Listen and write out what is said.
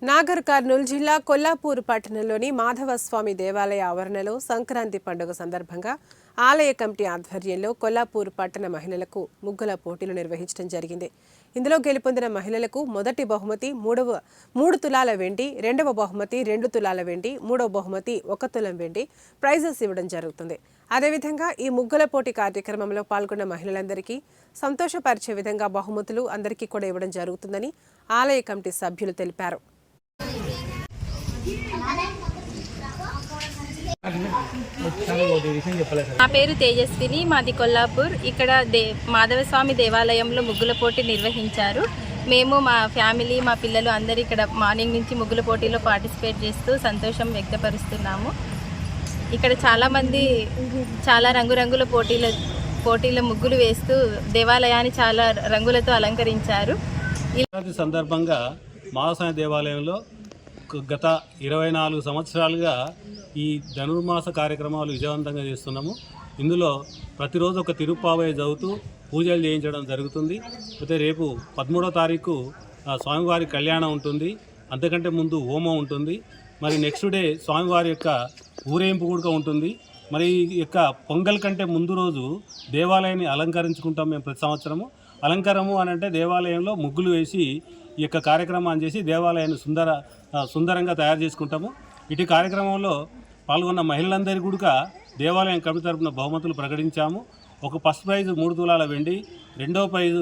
నాగర్ కర్నూలు జిల్లా కొల్లాపూర్ పట్టణంలోని మాధవస్వామి దేవాలయ ఆవరణలో సంక్రాంతి పండుగ సందర్భంగా ఆలయ కమిటీ ఆధ్వర్యంలో కొల్లాపూర్ పట్టణ మహిళలకు ముగ్గుల పోటీలు నిర్వహించడం జరిగింది. ఇందులో గెలుపొందిన మహిళలకు మొదటి బహుమతి 3 తులాల వెండి, రెండవ బహుమతి 2 తులాల వెండి, మూడవ బహుమతి 1 తులం వెండి ప్రైజెస్ ఇవ్వడం జరుగుతుంది. అదేవిధంగా ఈ ముగ్గుల పోటీ కార్యక్రమంలో పాల్గొన్న మహిళలందరికీ సంతోషపరిచే విధంగా బహుమతులు అందరికీ కూడా ఇవ్వడం జరుగుతుందని ఆలయ కమిటీ సభ్యులు తెలిపారు. నా పేరు తేజస్విని, మాది కొల్లాపూర్. ఇక్కడ మాధవస్వామి దేవాలయంలో ముగ్గుల పోటీ నిర్వహించారు. మేము మా ఫ్యామిలీ, మా పిల్లలు అందరూ ఇక్కడ మార్నింగ్ నుంచి ముగ్గుల పోటీలో పార్టిసిపేట్ చేస్తూ సంతోషం వ్యక్తపరుస్తున్నాము. ఇక్కడ చాలామంది చాలా రంగురంగుల పోటీల ముగ్గులు వేస్తూ దేవాలయాన్ని చాలా రంగులతో అలంకరించారు. ఈ సందర్భంగా మాధవస్వామి దేవాలయంలో గత 24 సంవత్సరాలుగా ఈ ధనుర్మాస కార్యక్రమాలు విజయవంతంగా చేస్తున్నాము. ఇందులో ప్రతిరోజు ఒక తిరుప్పావై చదువుతూ పూజలు చేయించడం జరుగుతుంది. అయితే రేపు 13వ తారీఖు స్వామివారి కళ్యాణం ఉంటుంది. అంతకంటే ముందు హోమం ఉంటుంది. మరి నెక్స్ట్ డే స్వామివారి యొక్క ఊరేంపు కూడా ఉంటుంది. మరి ఈ యొక్క పొంగల్ కంటే ముందు రోజు దేవాలయాన్ని అలంకరించుకుంటాం మేము ప్రతి సంవత్సరము. అలంకారము అని అంటే దేవాలయంలో ముగ్గులు వేసి ఈ యొక్క కార్యక్రమాన్ని చేసి దేవాలయాన్ని సుందరంగా తయారు చేసుకుంటాము. ఇటు కార్యక్రమంలో పాల్గొన్న మహిళలందరికీ కూడా దేవాలయం కమిటీ తరపున బహుమతులు ప్రకటించాము. ఒక ఫస్ట్ ప్రైజ్ 3 తులాల వెండి, రెండో ప్రైజు